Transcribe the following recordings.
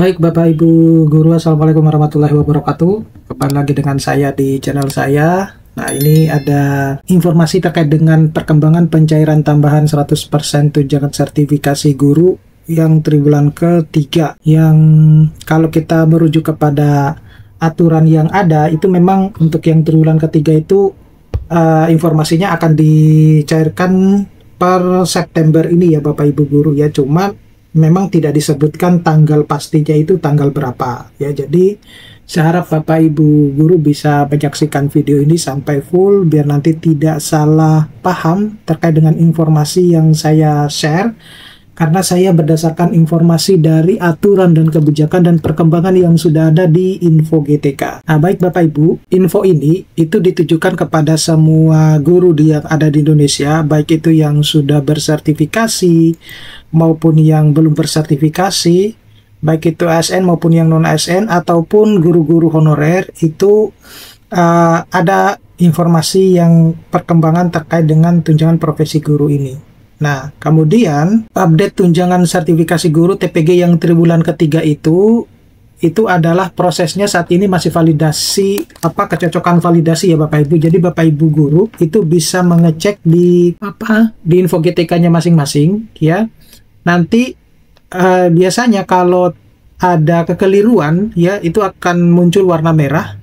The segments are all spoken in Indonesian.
Baik Bapak Ibu Guru, Assalamualaikum warahmatullahi wabarakatuh. Kembali lagi dengan saya di channel saya. Nah, ini ada informasi terkait dengan perkembangan pencairan tambahan 100% tunjangan sertifikasi guru yang triwulan ketiga. Yang kalau kita merujuk kepada aturan yang ada, itu memang untuk yang triwulan ketiga itu informasinya akan dicairkan per September ini ya Bapak Ibu Guru ya. Cuma memang tidak disebutkan tanggal pastinya itu tanggal berapa ya. Jadi saya harap Bapak Ibu Guru bisa menyaksikan video ini sampai full biar nanti tidak salah paham terkait dengan informasi yang saya share, karena saya berdasarkan informasi dari aturan dan kebijakan dan perkembangan yang sudah ada di Info GTK. Nah, baik Bapak Ibu, info ini itu ditujukan kepada semua guru yang ada di Indonesia, baik itu yang sudah bersertifikasi maupun yang belum bersertifikasi, baik itu ASN maupun yang non ASN ataupun guru-guru honorer. Itu ada informasi yang perkembangan terkait dengan tunjangan profesi guru ini. Nah, kemudian update tunjangan sertifikasi guru TPG yang triwulan ketiga itu adalah prosesnya saat ini masih validasi, kecocokan validasi ya Bapak Ibu. Jadi Bapak Ibu guru itu bisa mengecek di info GTK-nya masing-masing ya. Nanti biasanya kalau ada kekeliruan ya, itu akan muncul warna merah,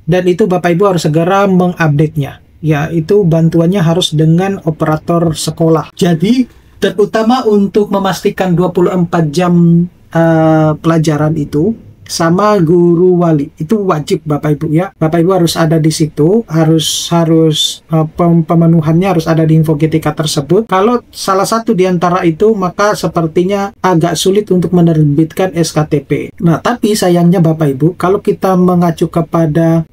dan itu Bapak Ibu harus segera mengupdate-nya ya. Itu bantuannya harus dengan operator sekolah. Jadi terutama untuk memastikan 24 jam pelajaran itu sama guru wali itu wajib Bapak Ibu ya. Bapak Ibu harus ada di situ, harus pemenuhannya harus ada di info GTK tersebut. Kalau salah satu di antara itu, maka sepertinya agak sulit untuk menerbitkan SKTP. Nah, tapi sayangnya Bapak Ibu, kalau kita mengacu kepada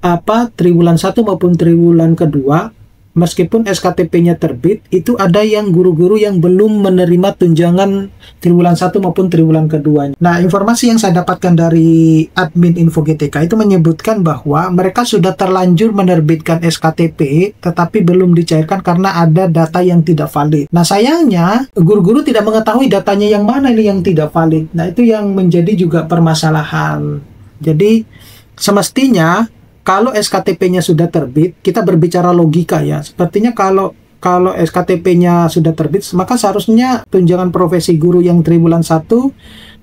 triwulan 1 maupun triwulan kedua, meskipun SKTP-nya terbit, itu ada yang guru-guru yang belum menerima tunjangan triwulan 1 maupun triwulan kedua. Nah, informasi yang saya dapatkan dari admin Info GTK itu menyebutkan bahwa mereka sudah terlanjur menerbitkan SKTP, tetapi belum dicairkan karena ada data yang tidak valid. Nah, sayangnya guru-guru tidak mengetahui datanya yang mana ini yang tidak valid. Nah, itu yang menjadi juga permasalahan. Jadi, semestinya kalau SKTP-nya sudah terbit, kita berbicara logika ya. Sepertinya kalau SKTP-nya sudah terbit, maka seharusnya tunjangan profesi guru yang triwulan 1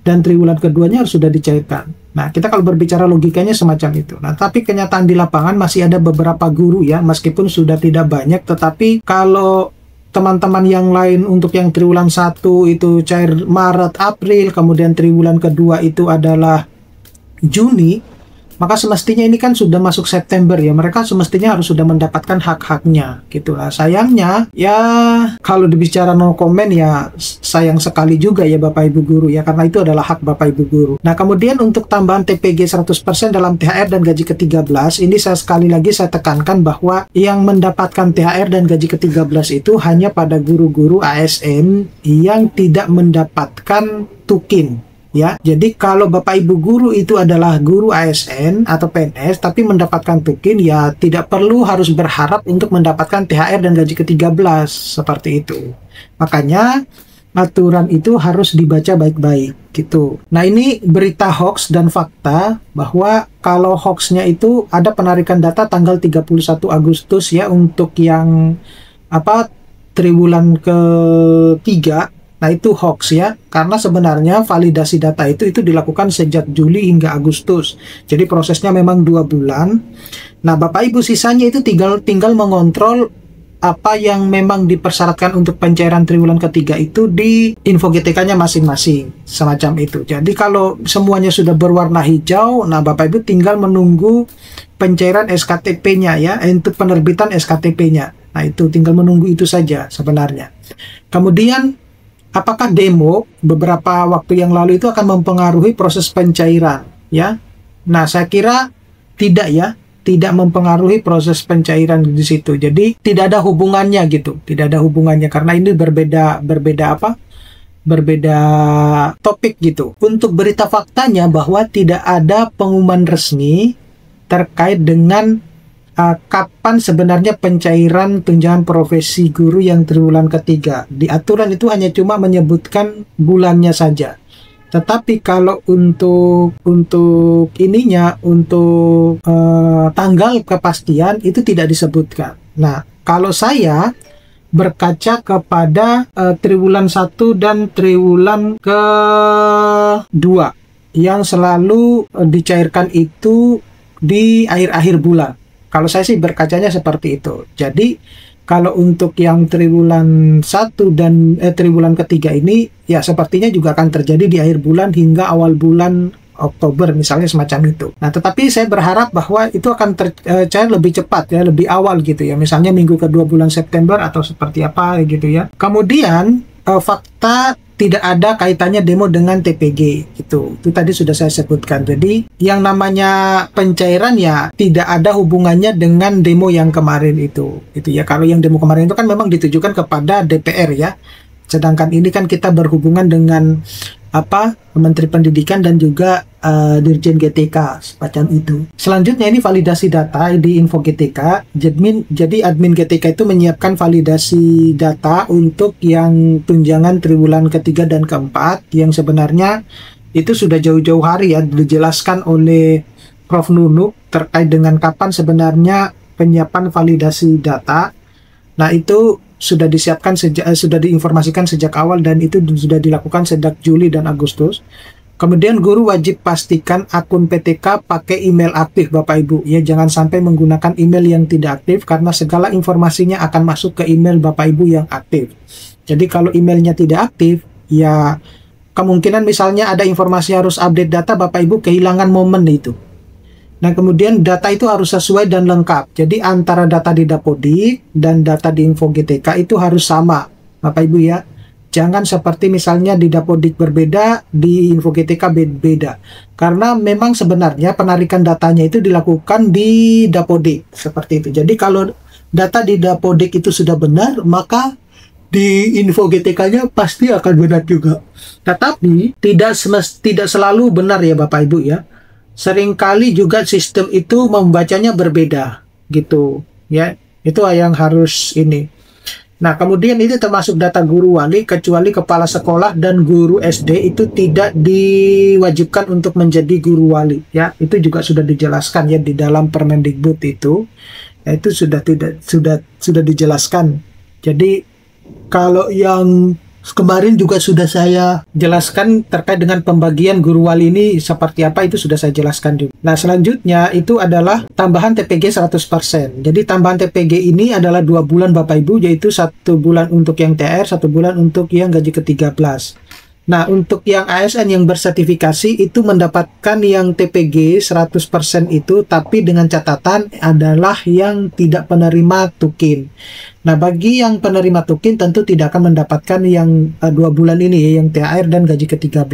dan triwulan keduanya harus sudah dicairkan. Nah, kita kalau berbicara logikanya semacam itu. Nah, tapi kenyataan di lapangan masih ada beberapa guru ya, meskipun sudah tidak banyak, tetapi kalau teman-teman yang lain untuk yang triwulan 1 itu cair Maret, April, kemudian triwulan kedua itu adalah Juni, maka semestinya ini kan sudah masuk September ya, mereka semestinya harus sudah mendapatkan hak-haknya gitulah. Sayangnya ya, kalau dibicara no comment ya sayang sekali juga ya Bapak Ibu guru ya, karena itu adalah hak Bapak Ibu guru. Nah, kemudian untuk tambahan TPG 100% dalam THR dan gaji ke-13, ini sekali lagi saya tekankan bahwa yang mendapatkan THR dan gaji ke-13 itu hanya pada guru-guru ASN yang tidak mendapatkan tukin ya. Jadi kalau Bapak Ibu guru itu adalah guru ASN atau PNS tapi mendapatkan tukin, ya tidak perlu harus berharap untuk mendapatkan THR dan gaji ke-13 seperti itu. Makanya aturan itu harus dibaca baik-baik gitu. Nah, ini berita hoax dan fakta bahwa kalau hoaxnya itu ada penarikan data tanggal 31 Agustus ya untuk yang triwulan ketiga. Nah, itu hoax ya, karena sebenarnya validasi data itu dilakukan sejak Juli hingga Agustus. Jadi prosesnya memang 2 bulan. Nah, Bapak Ibu sisanya itu tinggal mengontrol apa yang memang dipersyaratkan untuk pencairan triwulan ketiga itu di info GTK-nya masing-masing, semacam itu. Jadi kalau semuanya sudah berwarna hijau, nah Bapak Ibu tinggal menunggu pencairan SKTP-nya ya, untuk penerbitan SKTP-nya. Nah, itu tinggal menunggu itu saja sebenarnya. Kemudian apakah demo beberapa waktu yang lalu itu akan mempengaruhi proses pencairan ya? Nah, saya kira tidak ya, tidak mempengaruhi proses pencairan di situ. Jadi tidak ada hubungannya gitu, tidak ada hubungannya karena ini berbeda topik gitu. Untuk berita faktanya bahwa tidak ada pengumuman resmi terkait dengan kapan sebenarnya pencairan tunjangan profesi guru yang triwulan ketiga. Di aturan itu hanya cuma menyebutkan bulannya saja. Tetapi kalau untuk ininya, untuk tanggal kepastian itu tidak disebutkan. Nah, kalau saya berkaca kepada triwulan 1 dan triwulan kedua yang selalu dicairkan itu di akhir-akhir bulan. Kalau saya sih berkacanya seperti itu. Jadi kalau untuk yang triwulan 1 dan triwulan ketiga ini, ya sepertinya juga akan terjadi di akhir bulan hingga awal bulan Oktober misalnya, semacam itu. Nah, tetapi saya berharap bahwa itu akan cair lebih cepat ya, lebih awal gitu ya. Misalnya minggu kedua bulan September atau seperti apa gitu ya. Kemudian fakta tidak ada kaitannya demo dengan TPG gitu. Itu tadi sudah saya sebutkan. Jadi yang namanya pencairan ya tidak ada hubungannya dengan demo yang kemarin itu. Itu ya, kalau yang demo kemarin itu kan memang ditujukan kepada DPR ya. Sedangkan ini kan kita berhubungan dengan Menteri Pendidikan dan juga Dirjen GTK semacam itu. Selanjutnya ini validasi data di Info GTK. Jadi admin GTK itu menyiapkan validasi data untuk yang tunjangan triwulan ketiga dan keempat, yang sebenarnya itu sudah jauh-jauh hari ya dijelaskan oleh Prof. Nunuk terkait dengan kapan sebenarnya penyiapan validasi data. Nah, itu sudah disiapkan sudah diinformasikan sejak awal, dan itu sudah dilakukan sejak Juli dan Agustus. Kemudian guru wajib pastikan akun PTK pakai email aktif Bapak Ibu ya, jangan sampai menggunakan email yang tidak aktif karena segala informasinya akan masuk ke email Bapak Ibu yang aktif. Jadi kalau emailnya tidak aktif ya kemungkinan misalnya ada informasi harus update data, Bapak Ibu kehilangan momen itu. Nah, kemudian data itu harus sesuai dan lengkap. Jadi antara data di Dapodik dan data di Info GTK itu harus sama, Bapak Ibu ya. Jangan seperti misalnya di Dapodik berbeda, di Info GTK beda. Karena memang sebenarnya penarikan datanya itu dilakukan di Dapodik, seperti itu. Jadi kalau data di Dapodik itu sudah benar, maka di Info GTK-nya pasti akan benar juga. Tetapi tidak selalu benar ya Bapak Ibu ya. Seringkali juga sistem itu membacanya berbeda gitu ya, itu yang harus ini. Nah, kemudian itu termasuk data guru wali, kecuali kepala sekolah dan guru SD itu tidak diwajibkan untuk menjadi guru wali ya. Itu juga sudah dijelaskan ya di dalam Permendikbud itu ya, itu sudah dijelaskan. Jadi kalau yang kemarin juga sudah saya jelaskan terkait dengan pembagian guru wali ini seperti apa, itu sudah saya jelaskan juga. Nah, selanjutnya itu adalah tambahan TPG 100%. Jadi tambahan TPG ini adalah 2 bulan Bapak Ibu, yaitu 1 bulan untuk yang THR, 1 bulan untuk yang gaji ke-13. Nah, untuk yang ASN yang bersertifikasi itu mendapatkan yang TPG 100% itu, tapi dengan catatan adalah yang tidak penerima tukin. Nah, bagi yang penerima tukin tentu tidak akan mendapatkan yang 2 bulan ini ya, yang THR dan gaji ke-13.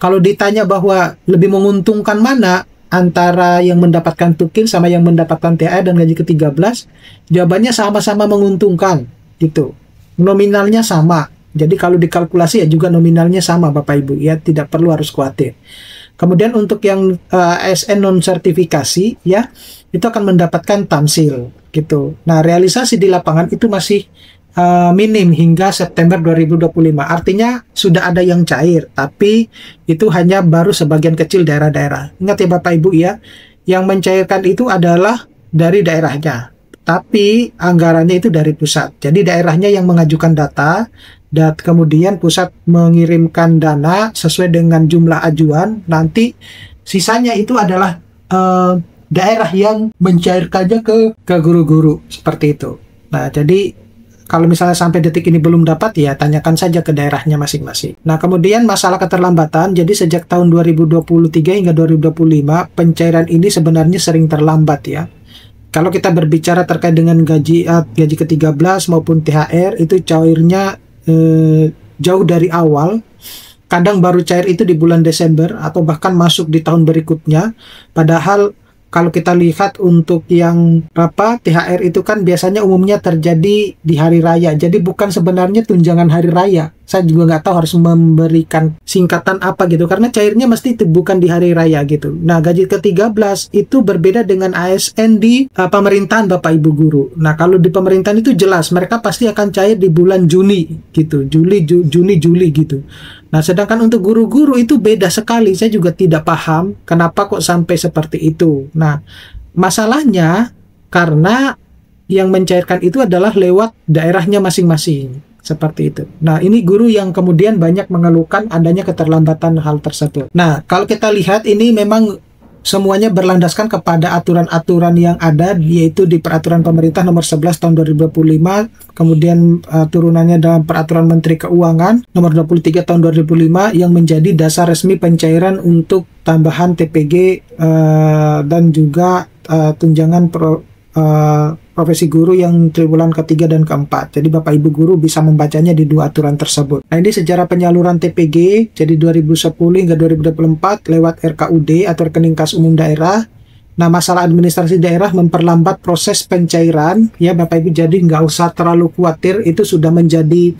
Kalau ditanya bahwa lebih menguntungkan mana antara yang mendapatkan tukin sama yang mendapatkan THR dan gaji ke-13, jawabannya sama-sama menguntungkan gitu. Nominalnya sama. Jadi kalau dikalkulasi ya juga nominalnya sama Bapak Ibu ya, tidak perlu harus khawatir. Kemudian untuk yang ASN non sertifikasi ya, itu akan mendapatkan tamsil gitu. Nah, realisasi di lapangan itu masih minim hingga September 2025. Artinya sudah ada yang cair, tapi itu hanya baru sebagian kecil daerah-daerah. Ingat ya Bapak Ibu ya, yang mencairkan itu adalah dari daerahnya, tapi anggarannya itu dari pusat. Jadi daerahnya yang mengajukan data, dan kemudian pusat mengirimkan dana sesuai dengan jumlah ajuan. Nanti sisanya itu adalah daerah yang mencairkannya ke guru-guru, seperti itu. Nah, jadi kalau misalnya sampai detik ini belum dapat ya tanyakan saja ke daerahnya masing-masing. Nah, kemudian masalah keterlambatan. Jadi sejak tahun 2023 hingga 2025 pencairan ini sebenarnya sering terlambat ya. Kalau kita berbicara terkait dengan gaji ke-13 maupun THR, itu cairnya jauh dari awal. Kadang baru cair itu di bulan Desember atau bahkan masuk di tahun berikutnya. Padahal kalau kita lihat untuk yang THR itu kan biasanya umumnya terjadi di hari raya. Jadi bukan sebenarnya tunjangan hari raya Saya juga nggak tahu harus memberikan singkatan apa gitu, karena cairnya mesti itu bukan di hari raya gitu. Nah, gaji ke-13 itu berbeda dengan ASN di pemerintahan Bapak Ibu Guru. Nah, kalau di pemerintahan itu jelas mereka pasti akan cair di bulan Juni gitu, Juni, Juli gitu. Nah, sedangkan untuk guru-guru itu beda sekali. Saya juga tidak paham kenapa kok sampai seperti itu. Nah, masalahnya karena yang mencairkan itu adalah lewat daerahnya masing-masing. Seperti itu. Nah, ini guru yang kemudian banyak mengeluhkan adanya keterlambatan hal tersebut. Nah, kalau kita lihat ini memang semuanya berlandaskan kepada aturan-aturan yang ada, yaitu di Peraturan Pemerintah Nomor 11 Tahun 2025, kemudian turunannya dalam Peraturan Menteri Keuangan Nomor 23 Tahun 2005 yang menjadi dasar resmi pencairan untuk tambahan TPG dan juga tunjangan profesi guru yang triwulan ketiga dan keempat. Jadi Bapak Ibu Guru bisa membacanya di dua aturan tersebut. Nah, ini sejarah penyaluran TPG jadi 2010 hingga 2024 lewat RKUD atau Rekening Kas Umum Daerah. Nah, masalah administrasi daerah memperlambat proses pencairan ya Bapak Ibu, jadi nggak usah terlalu khawatir, itu sudah menjadi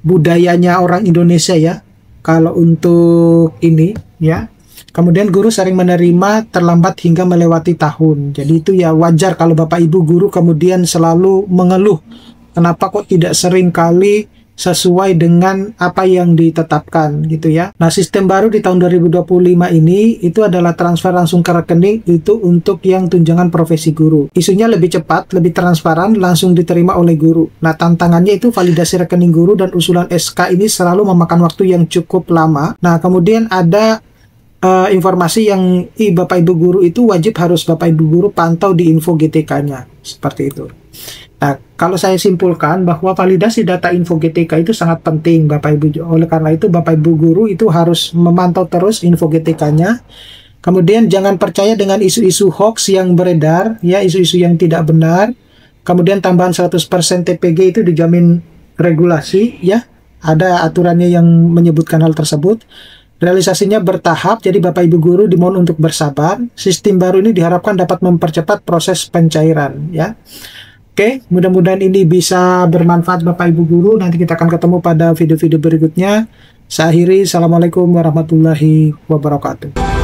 budayanya orang Indonesia ya. Kalau untuk ini ya. Kemudian guru sering menerima terlambat hingga melewati tahun. Jadi itu ya wajar kalau Bapak Ibu Guru kemudian selalu mengeluh. Kenapa kok tidak sering kali sesuai dengan apa yang ditetapkan gitu ya. Nah, sistem baru di tahun 2025 ini itu adalah transfer langsung ke rekening itu untuk yang tunjangan profesi guru. Isunya lebih cepat, lebih transparan, langsung diterima oleh guru. Nah, tantangannya itu validasi rekening guru dan usulan SK ini selalu memakan waktu yang cukup lama. Nah, kemudian ada informasi yang Bapak Ibu Guru itu wajib harus Bapak Ibu Guru pantau di info GTK-nya, seperti itu. Nah, kalau saya simpulkan bahwa validasi data info GTK itu sangat penting Bapak Ibu. Oleh karena itu Bapak Ibu Guru itu harus memantau terus info GTK-nya. Kemudian jangan percaya dengan isu-isu hoax yang beredar, ya, isu-isu yang tidak benar. Kemudian tambahan 100% TPG itu dijamin regulasi, ya. Ada aturannya yang menyebutkan hal tersebut. Realisasinya bertahap, jadi Bapak Ibu Guru dimohon untuk bersabar. Sistem baru ini diharapkan dapat mempercepat proses pencairan, ya. Oke, mudah-mudahan ini bisa bermanfaat Bapak Ibu Guru. Nanti kita akan ketemu pada video-video berikutnya. Saya akhiri, Assalamualaikum warahmatullahi wabarakatuh.